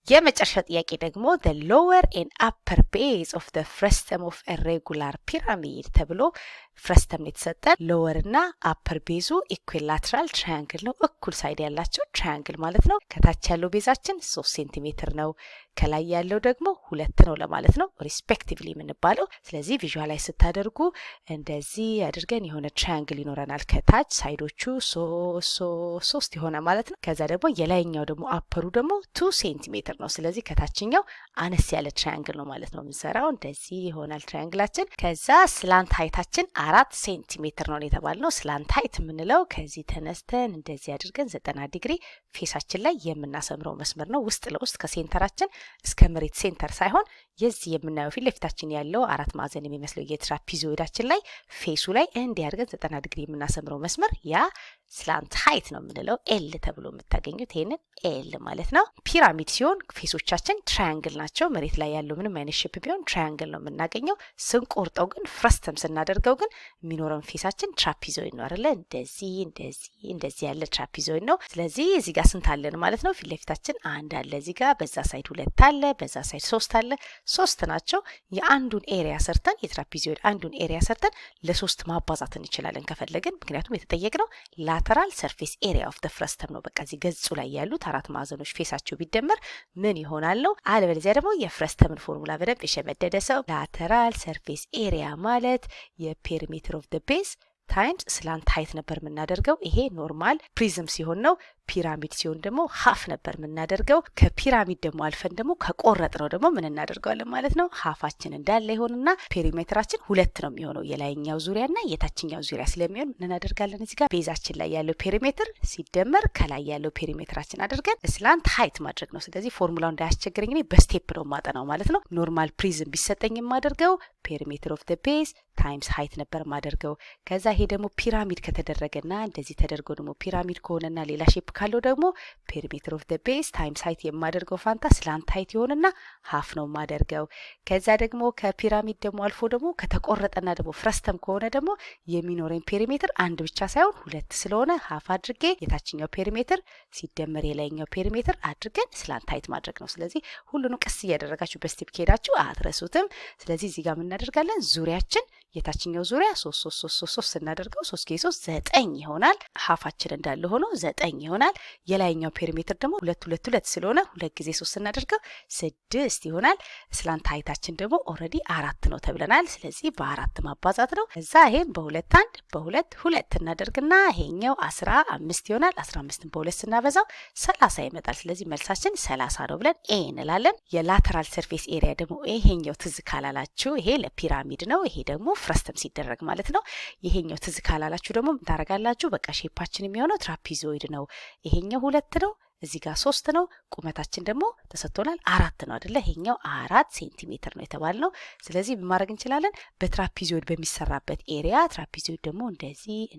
የመጨረሻ ጥያቄ ደግሞ the lower and upper base of the frustum of a regular pyramid ተብሎ ፍረስተም የተሰጠን ሎወር እና አፐር ቤዙ ኢኩላተራል ትራያንግል ነው። እኩል ሳይድ ያላቸው ትራያንግል ማለት ነው። ከታች ያለው ቤዛችን 3 ሴንቲሜትር ነው። ከላይ ያለው ደግሞ 2 ነው ለማለት ነው ሪስፔክቲቭሊ የምንባለው። ስለዚህ ቪዥዋላይዝ ስታደርጉ እንደዚህ አድርገን የሆነ ትራያንግል ይኖረናል። ከታች ሳይዶቹ 3 የሆነ ማለት ነው። ከዛ ደግሞ የላይኛው ደግሞ አፐሩ ደግሞ 2 ሴንቲሜትር ነው። ስለዚህ ከታችኛው አነስ ያለ ትራያንግል ነው ማለት ነው የምንሰራው። እንደዚህ ይሆናል ትራያንግላችን። ከዛ ስላንት ሃይታችን 4 ሴንቲሜትር ነው የተባልነው። ስላንት ሃይት የምንለው ከዚህ ተነስተን እንደዚህ አድርገን 90 ዲግሪ ፌሳችን ላይ የምናሰምረው መስመር ነው። ውስጥ ለውስጥ ከሴንተራችን እስከ መሬት ሴንተር ሳይሆን የዚህ የምናየው ፊት ለፊታችን ያለው 4 ማዕዘን የሚመስለው የትራፒዞይዳችን ላይ ፌሱ ላይ እንዲህ አድርገን 90 ዲግሪ የምናሰምረው መስመር ያ ስላንት ሃይት ነው የምንለው። ኤል ተብሎ የምታገኙት ይሄንን ኤል ማለት ነው። ፒራሚድ ሲሆን ፌሶቻችን ትራያንግል ናቸው። መሬት ላይ ያለው ምንም አይነት ሼፕ ቢሆን ትራያንግል ነው የምናገኘው። ስንቆርጠው ግን ፍረስተም ስናደርገው ግን የሚኖረን ፌሳችን ትራፒዞይድ ነው አይደለ? እንደዚህ ያለ ትራፒዞይድ ነው። ስለዚህ እዚህ ጋር ስንት አለን ማለት ነው? ፊት ለፊታችን 1 አለ፣ እዚህ ጋር በዛ ሳይድ 2 አለ፣ በዛ ሳይድ 3 አለ። 3 ናቸው። የአንዱን ኤሪያ ሰርተን የትራፒዞይድ አንዱን ኤሪያ ሰርተን ለ3 ማባዛት እንችላለን ከፈለግን። ምክንያቱም የተጠየቅነው ላተራል ሰርፌስ ኤሪያ ኦፍ ዘ ፍረስተም ነው። በቃ እዚህ ገጹ ላይ ያሉት 4 ማዕዘኖች ፌሳቸው ቢደመር ምን ይሆናል ነው። አለበለዚያ ደግሞ የፍረስተምን ፎርሙላ በደንብ የሸመደደ ሰው ላተራል ሰርፌስ ኤሪያ ማለት የፔሪሜትር ኦፍ ዘ ቤዝ ታይምስ ስላንት ሃይት ነበር የምናደርገው። ይሄ ኖርማል ፕሪዝም ሲሆን ነው። ፒራሚድ ሲሆን ደግሞ ሀፍ ነበር የምናደርገው። ከፒራሚድ ደግሞ አልፈን ደግሞ ከቆረጥ ነው ደግሞ ምን እናደርገዋለን ማለት ነው። ሀፋችን እንዳለ ይሆንና ፔሪሜትራችን 2 ነው የሚሆነው። የላይኛው ዙሪያና የታችኛው ዙሪያ ስለሚሆን ምን እናደርጋለን እዚህ ጋር ቤዛችን ላይ ያለው ፔሪሜትር ሲደመር ከላይ ያለው ፔሪሜትራችን አድርገን ስላንት ሃይት ማድረግ ነው። ስለዚህ ፎርሙላው እንዳያስቸግረኝ እኔ በስቴፕ ነው ማጠናው ማለት ነው። ኖርማል ፕሪዝም ቢሰጠኝ የማደርገው ፔሪሜትር ኦፍ ዘ ቤዝ ታይምስ ሃይት ነበር ማደርገው። ከዛ ይሄ ደግሞ ፒራሚድ ከተደረገና እንደዚህ ተደርጎ ደግሞ ፒራሚድ ከሆነና ሌላ ሼፕ ካለው ደግሞ ፔሪሜትር ኦፍ ዘ ቤዝ ታይምስ ሃይት የማደርገው ፋንታ ስላንት ሃይት ይሆንና ሀፍ ነው ማደርገው። ከዛ ደግሞ ከፒራሚድ ደግሞ አልፎ ደግሞ ከተቆረጠና ደግሞ ፍረስተም ከሆነ ደግሞ የሚኖረኝ ፔሪሜትር 1 ብቻ ሳይሆን 2 ስለሆነ ሀፍ አድርጌ የታችኛው ፔሪሜትር ሲደመር የላይኛው ፔሪሜትር አድርገን ስላንት ሃይት ማድረግ ነው። ስለዚህ ሁሉንም ቀስ እያደረጋችሁ በስቴፕ ከሄዳችሁ አትረሱትም። ስለዚህ እዚህ ጋር ምን እናደርጋለን? ዙሪያችን የታችኛው ዙሪያ 3 ስናደርገው 3 ከ3 9 ይሆናል። ሀፋችን እንዳለ ሆኖ 9 ይሆናል። የላይኛው ፔሪሜትር ደግሞ 2 ስለሆነ 2 ጊዜ 3 ስናደርገው 6 ይሆናል። ስላንት ሃይታችን ደግሞ ኦልሬዲ 4 ነው ተብለናል። ስለዚህ በ4 ማባዛት ነው። እዛ ይሄን በ2 እናደርግና ይሄኛው 15 ይሆናል። 15ን በ2 ስናበዛው 30 ይመጣል። ስለዚህ መልሳችን 30 ነው ብለን ኤ እንላለን። የላተራል ሰርፌስ ኤሪያ ደግሞ ይሄኛው ትዝ ካላላችሁ ይሄ ለፒራሚድ ነው። ይሄ ደግሞ ፍረስተም ሲደረግ ማለት ነው። ይሄኛው ትዝ ካላላችሁ ደግሞ ምን ታረጋላችሁ? በቃ ሼፓችን የሚሆነው ትራፒዞይድ ነው። ይሄኛው 2 ነው፣ እዚህ ጋር 3 ነው። ቁመታችን ደግሞ ተሰጥቶናል 4 ነው አይደለ? ይሄኛው 4 ሴንቲሜትር ነው የተባልነው። ስለዚህ ምን ማድረግ እንችላለን? በትራፒዞይድ በሚሰራበት ኤሪያ ትራፒዞይድ ደግሞ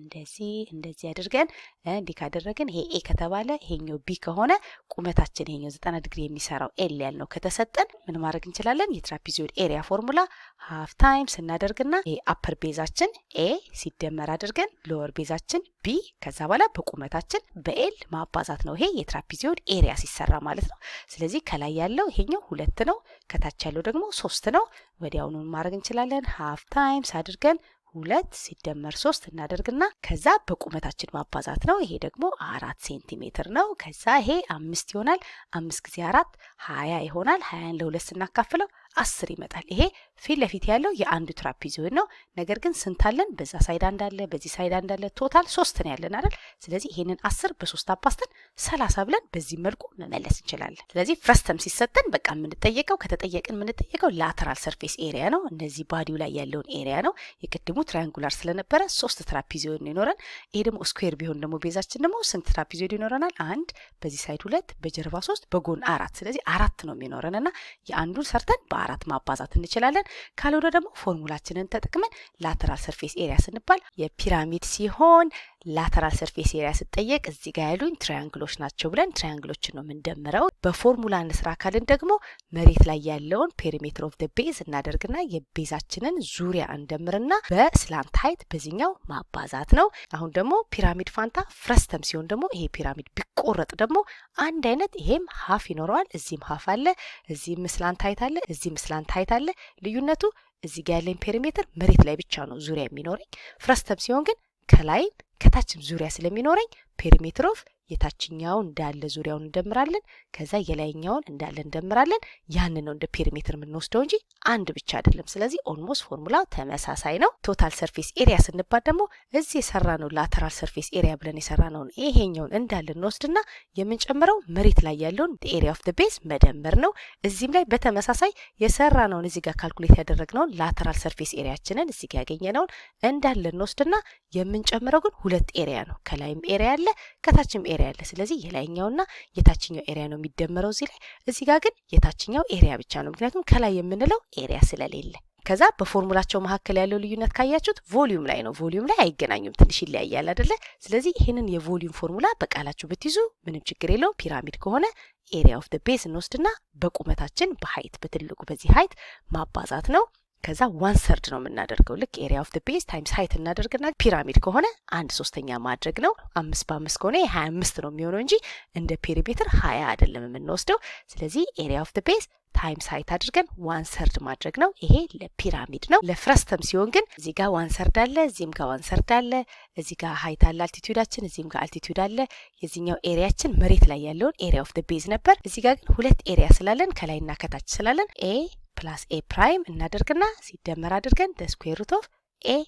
እንደዚህ አድርገን እንዲህ ካደረግን ይሄ ኤ ከተባለ ይሄኛው ቢ ከሆነ ቁመታችን ይሄኛው 90 ዲግሪ የሚሰራው ኤል ያልነው ከተሰጠን ምን ማድረግ እንችላለን? የትራፒዞይድ ኤሪያ ፎርሙላ ሃፍ ታይም ስናደርግና ይሄ አፐር ቤዛችን ኤ ሲደመር አድርገን ሎወር ቤዛችን ቢ ከዛ በኋላ በቁመታችን በኤል ማባዛት ነው። ይሄ የትራፒዞይድ ኤሪያ ሲሰራ ማለት ነው። ስለዚህ ከላይ ያለው ይሄኛው 2 ነው፣ ከታች ያለው ደግሞ 3 ነው። ወዲያውኑ ማድረግ እንችላለን። ሃፍ ታይምስ አድርገን 2 ሲደመር 3 እናደርግና ከዛ በቁመታችን ማባዛት ነው። ይሄ ደግሞ 4 ሴንቲሜትር ነው። ከዛ ይሄ 5 ይሆናል። 5 ጊዜ 4 20 ይሆናል። 20ን ለ2 ስናካፍለው 10 ይመጣል። ይሄ ፊት ለፊት ያለው የአንዱ ትራፒዞይድ ነው። ነገር ግን ስንት አለን? በዛ ሳይድ እንዳለ በዚህ ሳይድ እንዳለ ቶታል 3 ነው ያለን አይደል? ስለዚህ ይሄንን 10 በ3 አባዝተን 30 ብለን በዚህ መልኩ መመለስ እንችላለን። ስለዚህ ፍረስተም ሲሰጠን በቃ የምንጠየቀው ላተራል ሰርፌስ ኤሪያ ነው። እነዚህ ባዲው ላይ ያለውን ኤሪያ ነው። የቅድሙ ትራያንጉላር ስለነበረ 3 ትራፒዞይድ ነው ይኖረን። ይሄ ደግሞ ስኩዌር ቢሆን ደግሞ ቤዛችን ደግሞ ስንት ትራፒዞይድ ይኖረናል? 1 በዚህ ሳይድ 2 በጀርባ 3 በጎን 4 ስለዚህ 4 ነው የሚኖረንና የአንዱን ሰርተን በ4 ማባዛት እንችላለን። ካልሆነ ደግሞ ፎርሙላችንን ተጠቅመን ላተራል ሰርፌስ ኤሪያ ስንባል የፒራሚድ ሲሆን ላተራል ሰርፌስ ኤሪያ ስጠየቅ እዚህ ጋር ያሉኝ ትራያንግሎች ናቸው ብለን ትራያንግሎችን ነው የምንደምረው። በፎርሙላ እንስራ ካልን ደግሞ መሬት ላይ ያለውን ፔሪሜትር ኦፍ ዘ ቤዝ እናደርግና የቤዛችንን ዙሪያ እንደምርና በስላንት ሃይት በዚህኛው ማባዛት ነው። አሁን ደግሞ ፒራሚድ ፋንታ ፍረስተም ሲሆን ደግሞ ይሄ ፒራሚድ ቢቆረጥ ደግሞ አንድ አይነት ይሄም ሀፍ ይኖረዋል። እዚህም ሀፍ አለ፣ እዚህም ስላንት ሃይት አለ፣ እዚህም ስላንት ሃይት አለ። ልዩነቱ እዚህ ጋር ያለኝ ፔሪሜትር መሬት ላይ ብቻ ነው ዙሪያ የሚኖረኝ። ፍረስተም ሲሆን ግን ከላይም ከታችም ዙሪያ ስለሚኖረኝ ፔሪሜትር ኦፍ የታችኛውን እንዳለ ዙሪያውን እንደምራለን፣ ከዛ የላይኛውን እንዳለ እንደምራለን። ያንን ነው እንደ ፔሪሜትር የምንወስደው እንጂ አንድ ብቻ አይደለም። ስለዚህ ኦልሞስት ፎርሙላው ተመሳሳይ ነው። ቶታል ሰርፌስ ኤሪያ ስንባል ደግሞ እዚህ የሰራነው ላተራል ሰርፌስ ኤሪያ ብለን የሰራነውን ይሄኛውን እንዳለ እንወስድና የምንጨምረው መሬት ላይ ያለውን ኤሪያ ኦፍ ዘ ቤዝ መደመር ነው። እዚህም ላይ በተመሳሳይ የሰራነውን እዚህ ጋር ካልኩሌት ያደረግነውን ላተራል ሰርፌስ ኤሪያችንን እዚህ ጋር ያገኘነውን እንዳለ እንወስድና የምንጨምረው ግን ሁለት ኤሪያ ነው። ከላይም ኤሪያ አለ፣ ከታችም ኤሪያ አለ። ስለዚህ የላይኛውና የታችኛው ኤሪያ ነው የሚደመረው እዚህ ላይ። እዚህ ጋር ግን የታችኛው ኤሪያ ብቻ ነው፣ ምክንያቱም ከላይ የምንለው ኤሪያ ስለሌለ። ከዛ በፎርሙላቸው መካከል ያለው ልዩነት ካያችሁት ቮሊዩም ላይ ነው። ቮሊዩም ላይ አይገናኙም፣ ትንሽ ይለያያል አይደለ? ስለዚህ ይህንን የቮሊዩም ፎርሙላ በቃላችሁ ብትይዙ ምንም ችግር የለውም። ፒራሚድ ከሆነ ኤሪያ ኦፍ ዘ ቤዝ እንወስድና በቁመታችን በሃይት በትልቁ በዚህ ሃይት ማባዛት ነው። ከዛ 1/3 ነው የምናደርገው። ልክ ኤሪያ ኦፍ ዘ ቤዝ ታይምስ ሃይት እናደርግና ፒራሚድ ከሆነ 1/3 ማድረግ ነው። 5 በ5 ከሆነ 25 ነው የሚሆነው እንጂ እንደ ፔሪሜትር 20 አይደለም የምንወስደው። ስለዚህ ኤሪያ ኦፍ ዘ ቤዝ ታይምስ ሃይት አድርገን 1/3 ማድረግ ነው። ይሄ ለፒራሚድ ነው። ለፍረስተም ሲሆን ግን እዚህ ጋር 1/3 አለ፣ እዚህም ጋር 1/3 አለ፣ እዚህ ጋር ሃይት አለ አልቲቲዩዳችን፣ እዚህም ጋር አልቲቲዩድ አለ። የዚህኛው ኤሪያችን መሬት ላይ ያለውን ኤሪያ ኦፍ ዘ ቤዝ ነበር። እዚህ ጋር ግን ሁለት ኤሪያ ስላለን ከላይና ከታች ስላለን ኤ ፕላስ ኤ ፕራይም እናደርግና ሲደመር አድርገን ደ ስኩዌር ሩት ኦፍ ኤ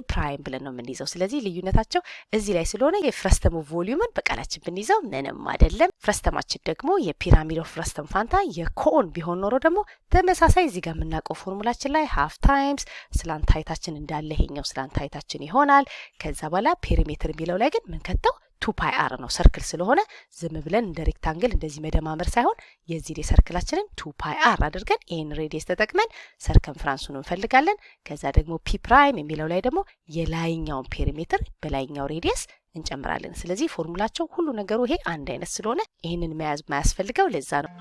ፕራይም ብለን ነው የምንይዘው። ስለዚህ ልዩነታቸው እዚህ ላይ ስለሆነ የፍረስተሙ ቮሊዩምን በቃላችን ብንይዘው ምንም አይደለም። ፍረስተማችን ደግሞ የፒራሚድ ኦፍ ፍረስተም ፋንታ የኮን ቢሆን ኖሮ ደግሞ ተመሳሳይ እዚህ ጋር የምናውቀው ፎርሙላችን ላይ ሃፍ ታይምስ ስላንት ሃይታችን እንዳለ ይሄኛው ስላንት ሃይታችን ይሆናል። ከዛ በኋላ ፔሪሜትር የሚለው ላይ ግን ምን ከተው 2 ፓይ አር ነው። ሰርክል ስለሆነ ዝም ብለን እንደ ሬክታንግል እንደዚህ መደማመር ሳይሆን የዚህ ሰርክላችንን 2 ፓይ አር አድርገን ይሄን ሬዲየስ ተጠቅመን ሰርከምፍራንሱን እንፈልጋለን። ከዛ ደግሞ ፒ ፕራይም የሚለው ላይ ደግሞ የላይኛውን ፔሪሜትር በላይኛው ሬዲየስ እንጨምራለን። ስለዚህ ፎርሙላቸው ሁሉ ነገሩ ይሄ አንድ አይነት ስለሆነ ይሄንን መያዝ ማያስፈልገው ለዛ ነው።